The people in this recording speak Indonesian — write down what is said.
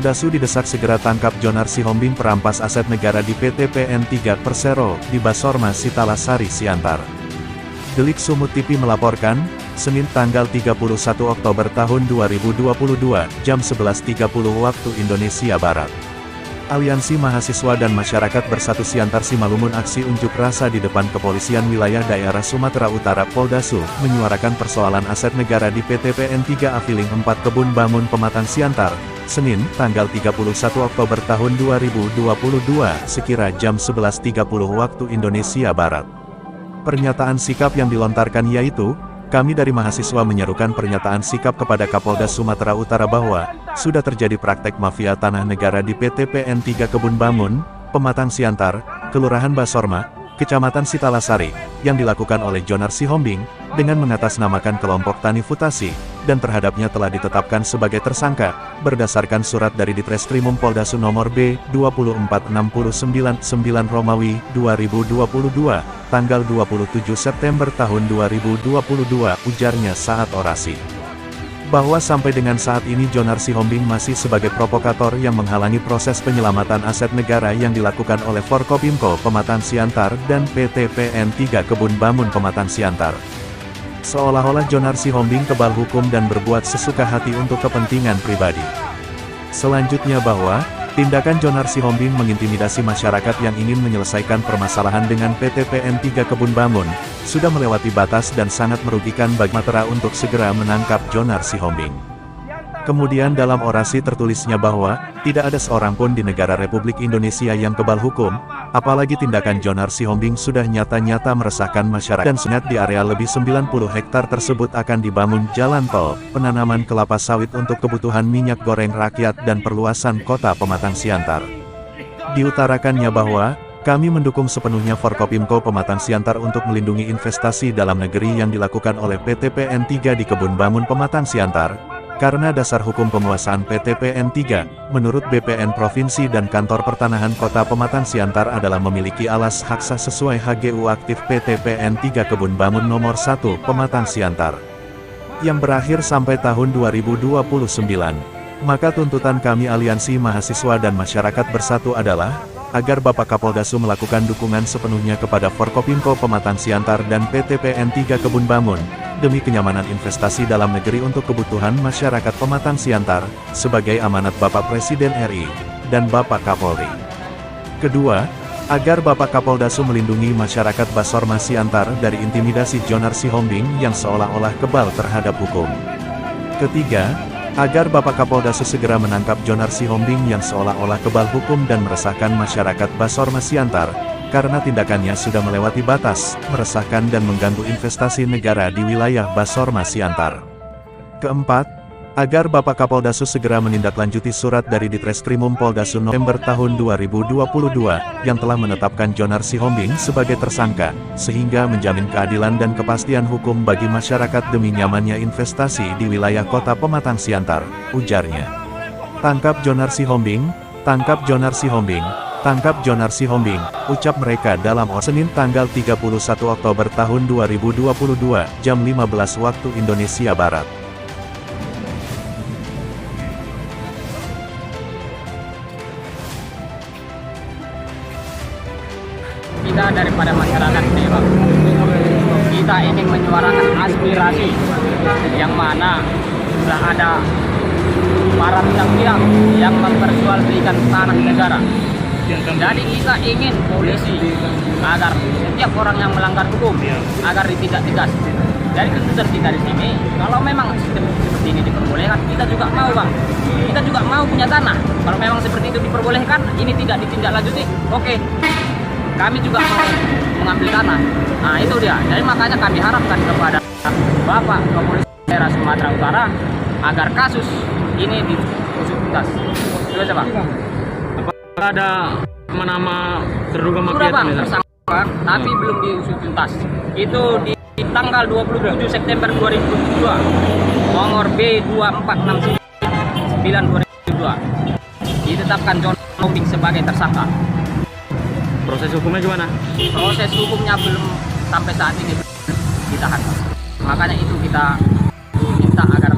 Polda Su didesak segera tangkap Jonar Sihombing perampas aset negara di PT PN3 Persero di Basorma Sitalasari Siantar. Delik Sumut TV melaporkan, Senin tanggal 31 Oktober tahun 2022, jam 11.30 waktu Indonesia Barat. Aliansi Mahasiswa dan Masyarakat Bersatu Siantar Simalungun aksi unjuk rasa di depan Kepolisian Wilayah Daerah Sumatera Utara Polda Su, menyuarakan persoalan aset negara di PT PN3 Afiling 4 Kebun Bangun Pematang Siantar, Senin, tanggal 31 Oktober tahun 2022, sekira jam 11.30 waktu Indonesia Barat. Pernyataan sikap yang dilontarkan yaitu, kami dari mahasiswa menyerukan pernyataan sikap kepada Kapolda Sumatera Utara bahwa, sudah terjadi praktek mafia tanah negara di PT PN3 Kebun Bangun, Pematang Siantar, Kelurahan Basorma, Kecamatan Sitalasari, yang dilakukan oleh Jonar Sihombing, dengan mengatasnamakan kelompok Tani Futasi, dan terhadapnya telah ditetapkan sebagai tersangka, berdasarkan surat dari Ditreskrimum Polda Su nomor B24699 Romawi 2022, tanggal 27 September tahun 2022, ujarnya saat orasi. Bahwa sampai dengan saat ini Jonar Sihombing masih sebagai provokator yang menghalangi proses penyelamatan aset negara yang dilakukan oleh Forkopimko Pematang Siantar dan PT PN3 Kebun Bangun Pematang Siantar. Seolah-olah Jonar Sihombing kebal hukum dan berbuat sesuka hati untuk kepentingan pribadi. Selanjutnya bahwa, tindakan Jonar Sihombing mengintimidasi masyarakat yang ingin menyelesaikan permasalahan dengan PT PN3 Kebun Bangun, sudah melewati batas dan sangat merugikan bagi Matra untuk segera menangkap Jonar Sihombing. Kemudian dalam orasi tertulisnya bahwa, tidak ada seorang pun di negara Republik Indonesia yang kebal hukum, apalagi tindakan Jonar Sihombing sudah nyata-nyata meresahkan masyarakat dan sengat di area lebih 90 hektar tersebut akan dibangun jalan tol, penanaman kelapa sawit untuk kebutuhan minyak goreng rakyat dan perluasan kota Pematang Siantar. Diutarakannya bahwa, kami mendukung sepenuhnya Forkopimko Pematang Siantar untuk melindungi investasi dalam negeri yang dilakukan oleh PT PN3 di Kebun Bangun Pematang Siantar, karena dasar hukum penguasaan PT PN3, menurut BPN Provinsi dan Kantor Pertanahan Kota Pematang Siantar adalah memiliki alas hak sah sesuai HGU aktif PT PN3 Kebun Bangun nomor 1 Pematang Siantar, yang berakhir sampai tahun 2029. Maka tuntutan kami Aliansi Mahasiswa dan Masyarakat Bersatu adalah, agar Bapak Kapolda Su melakukan dukungan sepenuhnya kepada Forkopimko Pematang Siantar dan PT PN3 Kebun Bangun, demi kenyamanan investasi dalam negeri untuk kebutuhan masyarakat Pematang Siantar, sebagai amanat Bapak Presiden RI, dan Bapak Kapolri. Kedua, agar Bapak Kapolda Su melindungi masyarakat Basorma Siantar dari intimidasi Jonar Sihombing yang seolah-olah kebal terhadap hukum. Ketiga, agar Bapak Kapolda Su segera menangkap Jonar Sihombing yang seolah-olah kebal hukum dan meresahkan masyarakat Basorma Siantar, karena tindakannya sudah melewati batas, meresahkan dan mengganggu investasi negara di wilayah Basorma Siantar. Keempat, agar Bapak Kapolda Su segera menindaklanjuti surat dari Ditreskrimum Polda Su November tahun 2022, yang telah menetapkan Jonar Sihombing sebagai tersangka, sehingga menjamin keadilan dan kepastian hukum bagi masyarakat demi nyamannya investasi di wilayah kota Pematang Siantar, ujarnya. Tangkap Jonar Sihombing, tangkap Jonar Sihombing, tangkap Jonar Sihombing, ucap mereka dalam Senin tanggal 31 Oktober tahun 2022, jam 15 waktu Indonesia Barat. Kita daripada masyarakat ini, Bang, kita ingin menyuarakan aspirasi yang mana sudah ada para bidang-bidang yang memperjualbelikan tanah negara. Jadi kita ingin polisi agar setiap orang yang melanggar hukum agar ditindak tegas. Jadi tuntutan kita di sini, kalau memang sistem seperti ini diperbolehkan, kita juga mau, Bang. Kita juga mau punya tanah. Kalau memang seperti itu diperbolehkan, ini tidak ditindaklanjuti, oke. Kami juga mau mengambil tanah. Nah itu dia. Jadi makanya kami harapkan kepada Bapak Kepolisian Daerah Sumatera Utara agar kasus ini diusut tuntas. Itu aja, Bang. Ada nama terduga Sudah, mafia Bang, tersangka, tapi belum diusut tuntas. Itu di tanggal 27 September 2022, nomor B24699/2022, ditetapkan Jonar Sihombing sebagai tersangka. Proses hukumnya gimana? Proses hukumnya belum sampai saat ini ditahan. Makanya itu kita minta agar